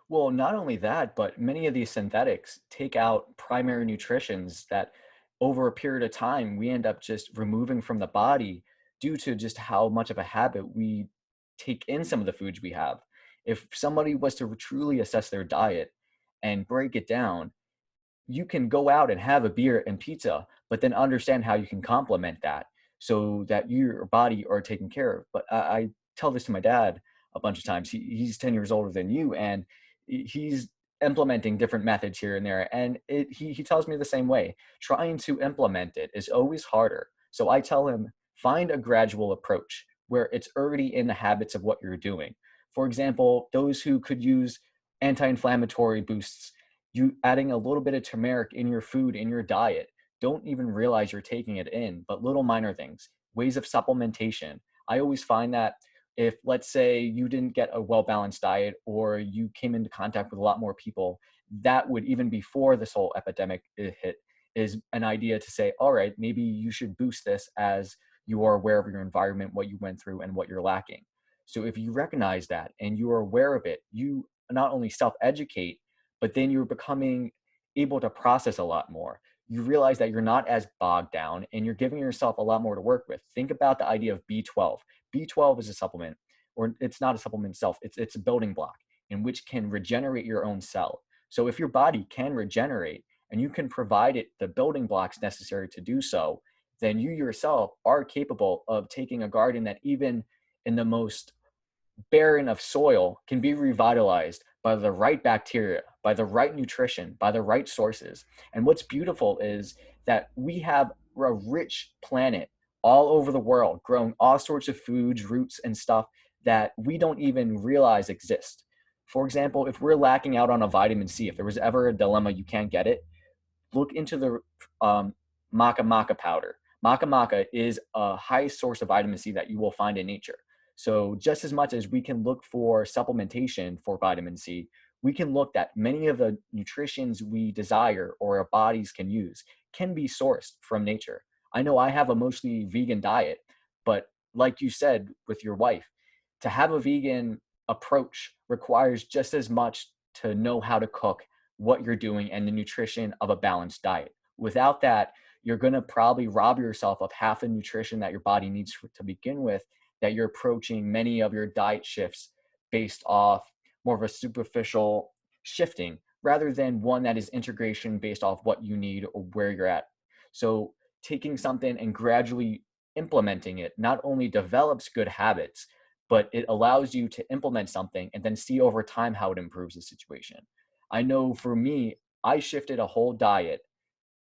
Well, not only that, but many of these synthetics take out primary nutritions that over a period of time we end up just removing from the body due to just how much of a habit we take in some of the foods we have. If somebody was to truly assess their diet and break it down, you can go out and have a beer and pizza, but then understand how you can complement that so that your body are taken care of. But I tell this to my dad a bunch of times. He's 10 years older than you, and he's implementing different methods here and there. And he tells me the same way. Trying to implement it is always harder. So I tell him, find a gradual approach where it's already in the habits of what you're doing. For example, those who could use anti-inflammatory boosts, you adding a little bit of turmeric in your food, in your diet, don't even realize you're taking it in, but little minor things, ways of supplementation. I always find that if, let's say, you didn't get a well-balanced diet or you came into contact with a lot more people, that would, even before this whole epidemic hit, is an idea to say, all right, maybe you should boost this as you are aware of your environment, what you went through and what you're lacking. So if you recognize that and you are aware of it, you not only self-educate, but then you're becoming able to process a lot more. You realize that you're not as bogged down and you're giving yourself a lot more to work with. Think about the idea of B12. B12 is a supplement, or it's not a supplement itself, it's a building block in which can regenerate your own cell. So if your body can regenerate and you can provide it the building blocks necessary to do so, then you yourself are capable of taking a garden that even in the most barren of soil can be revitalized by the right bacteria, by the right nutrition, by the right sources. And what's beautiful is that we have a rich planet all over the world, growing all sorts of foods, roots, and stuff that we don't even realize exist. For example, if we're lacking out on a vitamin C, if there was ever a dilemma you can't get it, look into the maca maca powder. Maca maca is a high source of vitamin C that you will find in nature. So just as much as we can look for supplementation for vitamin C, we can look that many of the nutritions we desire or our bodies can use can be sourced from nature. I know I have a mostly vegan diet, but like you said with your wife, to have a vegan approach requires just as much to know how to cook, what you're doing, and the nutrition of a balanced diet. Without that, you're going to probably rob yourself of half the nutrition that your body needs to begin with, that you're approaching many of your diet shifts based off more of a superficial shifting rather than one that is integration based off what you need or where you're at. So taking something and gradually implementing it not only develops good habits, but it allows you to implement something and then see over time how it improves the situation. I know for me, I shifted a whole diet,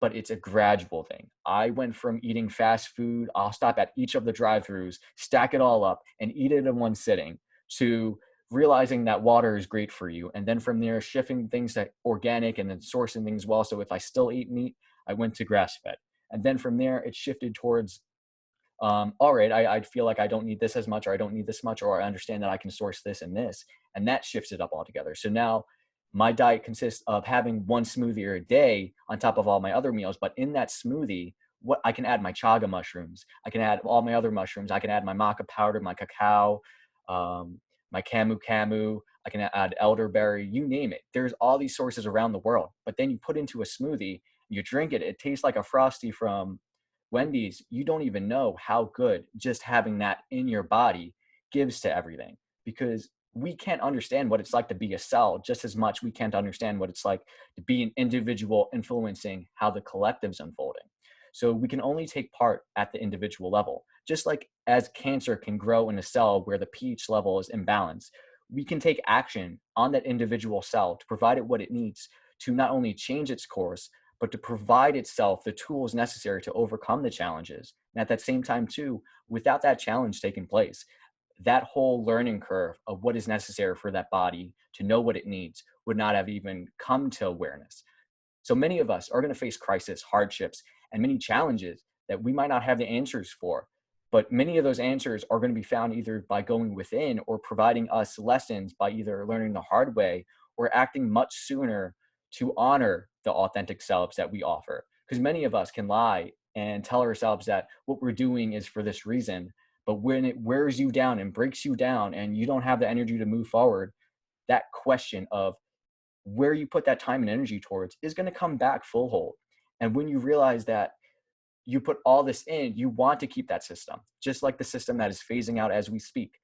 but it's a gradual thing. I went from eating fast food, I'll stop at each of the drive-throughs, stack it all up, and eat it in one sitting, to realizing that water is great for you. And then from there, shifting things to organic and then sourcing things well. So if I still eat meat, I went to grass-fed. And then from there, it shifted towards all right, I feel like I don't need this as much, or I don't need this much, or I understand that I can source this and this. And that shifts it up altogether. So now my diet consists of having one smoothie a day on top of all my other meals. But in that smoothie, what I can add my chaga mushrooms, I can add all my other mushrooms, I can add my maca powder, my cacao, my camu camu, I can add elderberry, you name it. There's all these sources around the world. But then you put into a smoothie, you drink it, it tastes like a Frosty from Wendy's. You don't even know how good just having that in your body gives to everything, because we can't understand what it's like to be a cell just as much we can't understand what it's like to be an individual influencing how the collective's unfolding. So we can only take part at the individual level. Just like as cancer can grow in a cell where the pH level is imbalanced, we can take action on that individual cell to provide it what it needs to not only change its course, but to provide itself the tools necessary to overcome the challenges. And at that same time too, without that challenge taking place, that whole learning curve of what is necessary for that body to know what it needs would not have even come to awareness. So many of us are going to face crisis, hardships, and many challenges that we might not have the answers for. But many of those answers are going to be found either by going within or providing us lessons by either learning the hard way or acting much sooner to honor the authentic selves that we offer. Because many of us can lie and tell ourselves that what we're doing is for this reason. But when it wears you down and breaks you down and you don't have the energy to move forward, that question of where you put that time and energy towards is going to come back full hold. And when you realize that you put all this in, you want to keep that system, just like the system that is phasing out as we speak.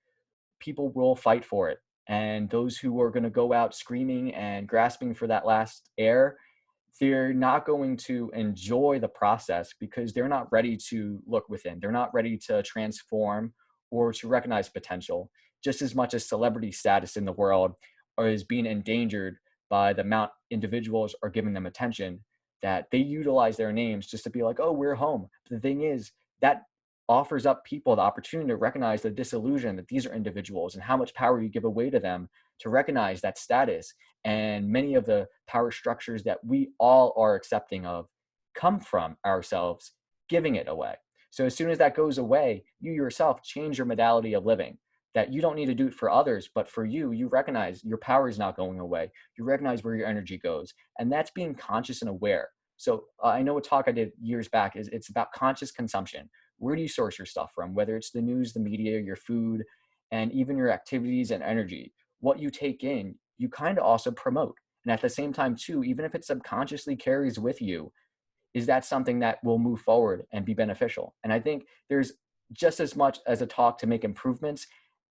People will fight for it. And those who are going to go out screaming and grasping for that last air, they're not going to enjoy the process because they're not ready to look within. They're not ready to transform or to recognize potential, just as much as celebrity status in the world is being endangered by the amount individuals are giving them attention, that they utilize their names just to be like, oh, we're home. But the thing is, that offers up people the opportunity to recognize the disillusion that these are individuals and how much power you give away to them to recognize that status. And many of the power structures that we all are accepting of come from ourselves giving it away. So as soon as that goes away, you yourself change your modality of living, that you don't need to do it for others, but for you, you recognize your power is not going away. You recognize where your energy goes. And that's being conscious and aware. So I know a talk I did years back is it's about conscious consumption. Where do you source your stuff from? Whether it's the news, the media, your food, and even your activities and energy. What you take in, you kind of also promote. And at the same time too, even if it subconsciously carries with you, is that something that will move forward and be beneficial? And I think there's just as much as a talk to make improvements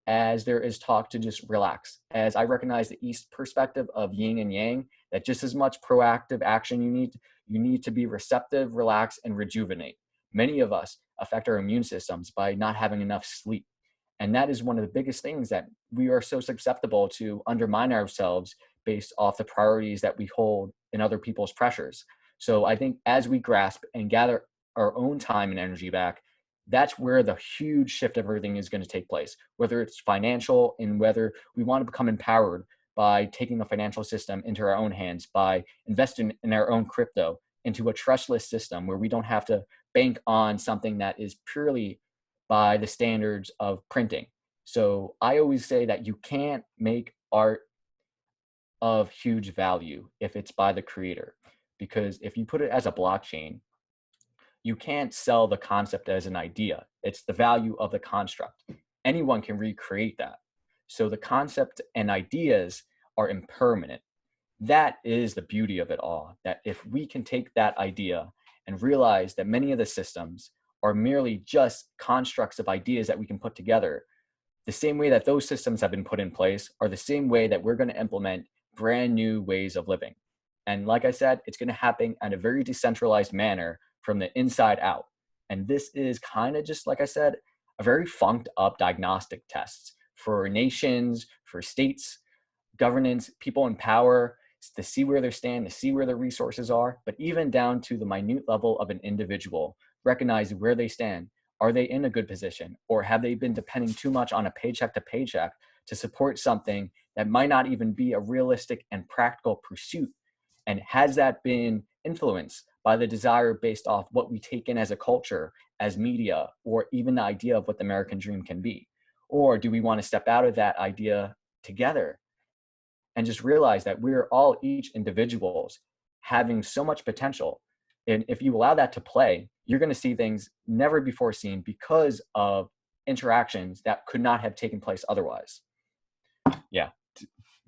as there is talk to just relax. As I recognize the East perspective of yin and yang, that just as much proactive action you need to be receptive, relax, and rejuvenate. Many of us affect our immune systems by not having enough sleep. And that is one of the biggest things that we are so susceptible to undermine ourselves based off the priorities that we hold in other people's pressures. So I think as we grasp and gather our own time and energy back, that's where the huge shift of everything is going to take place, whether it's financial and whether we want to become empowered by taking the financial system into our own hands, by investing in our own crypto into a trustless system where we don't have to bank on something that is purely by the standards of printing. So I always say that you can't make art of huge value if it's by the creator, because if you put it as a blockchain, you can't sell the concept as an idea. It's the value of the construct. Anyone can recreate that. So the concept and ideas are impermanent. That is the beauty of it all, that if we can take that idea and realize that many of the systems are merely just constructs of ideas that we can put together, the same way that those systems have been put in place are the same way that we're going to implement brand new ways of living. And like I said, it's going to happen in a very decentralized manner from the inside out. And this is kind of just, like I said, a very funked up diagnostic tests for nations, for states, governance, people in power, to see where they stand, to see where their resources are, but even down to the minute level of an individual, recognize where they stand. Are they in a good position, or have they been depending too much on a paycheck to paycheck to support something that might not even be a realistic and practical pursuit? And has that been influenced by the desire based off what we take in as a culture, as media, or even the idea of what the American dream can be? Or do we want to step out of that idea together and just realize that we're all each individuals having so much potential? And if you allow that to play, you're going to see things never before seen because of interactions that could not have taken place otherwise. Yeah,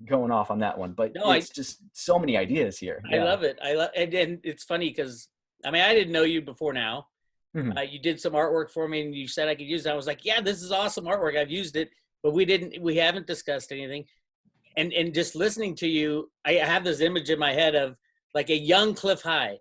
going off on that one, but No, it's just so many ideas here. I Yeah. love it. And it's funny because I mean I didn't know you before now. Mhm. You did some artwork for me, and you said I could use it. I was like, yeah, this is awesome artwork. I've used it, but we haven't discussed anything. And just listening to you, I have this image in my head of like a young Clif High.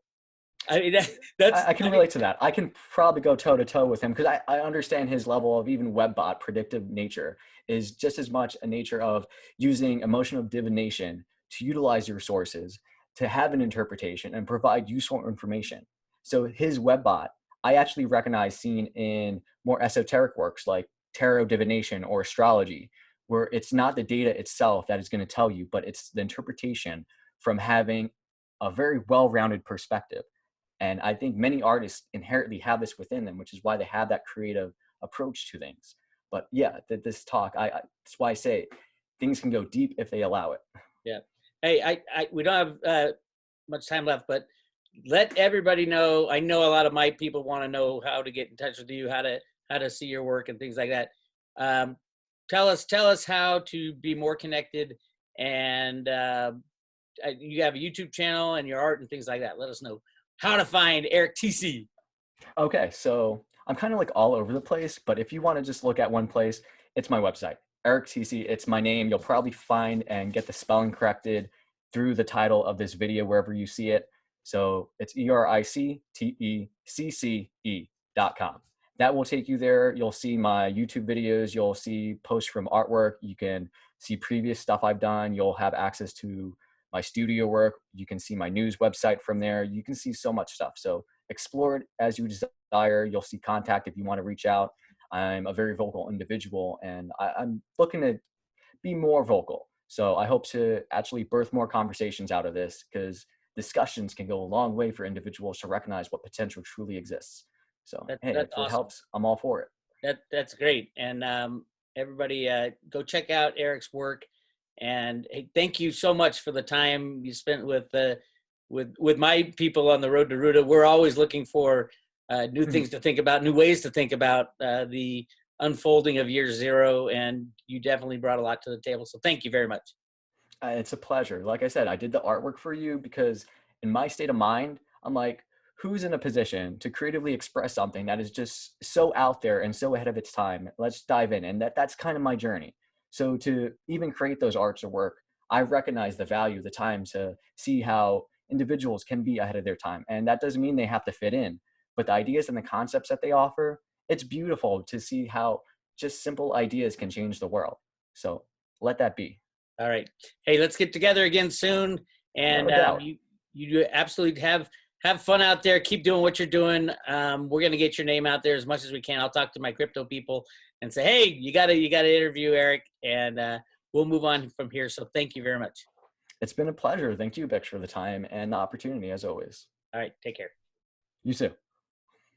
I mean, I can relate to that. I can probably go toe to toe with him because I understand his level of even webbot predictive nature is just as much a nature of using emotional divination to utilize your sources, to have an interpretation and provide useful information. So his webbot, I actually recognize seen in more esoteric works like tarot divination or astrology, where it's not the data itself that is going to tell you, but it's the interpretation from having a very well-rounded perspective. And I think many artists inherently have this within them, which is why they have that creative approach to things. But yeah, this talk, that's why I say things can go deep if they allow it. yeah. Hey, we don't have much time left, but let everybody know. I know a lot of my people want to know how to get in touch with you, how to see your work and things like that. Tell us how to be more connected, and you have a YouTube channel and your art and things like that. Let us know how to find Eric TC. Okay, so I'm kind of like all over the place, but if you want to just look at one place, it's my website, Eric TC. It's my name. You'll probably find and get the spelling corrected through the title of this video wherever you see it. So it's ERICTECCE.com. That will take you there. You'll see my YouTube videos. You'll see posts from artwork. You can see previous stuff I've done. You'll have access to my studio work. You can see my news website from there. You can see so much stuff. So explore it as you desire. You'll see contact if you want to reach out. I'm a very vocal individual, and I'm looking to be more vocal. So I hope to actually birth more conversations out of this, because discussions can go a long way for individuals to recognize what potential truly exists. So, hey, That's if it awesome. helps, I'm all for it. That's great. And everybody, go check out Eric's work. And hey, thank you so much for the time you spent with my people on the road to Ruta. We're always looking for new things to think about, new ways to think about the unfolding of year zero. And you definitely brought a lot to the table. So thank you very much. It's a pleasure. Like I said, I did the artwork for you because in my state of mind, I'm like, who's in a position to creatively express something that is just so out there and so ahead of its time? Let's dive in. And that's kind of my journey. So to even create those arts or work, I recognize the value of the time to see how individuals can be ahead of their time. And that doesn't mean they have to fit in, but the ideas and the concepts that they offer, it's beautiful to see how just simple ideas can change the world. So let that be. All right. Hey, let's get together again soon. And No doubt. you absolutely have fun out there. Keep doing what you're doing. We're gonna get your name out there as much as we can. I'll talk to my crypto people and say, hey, you gotta interview Eric, and we'll move on from here. So thank you very much. It's been a pleasure. Thank you, Bix, for the time and the opportunity, as always. All right. Take care. You too.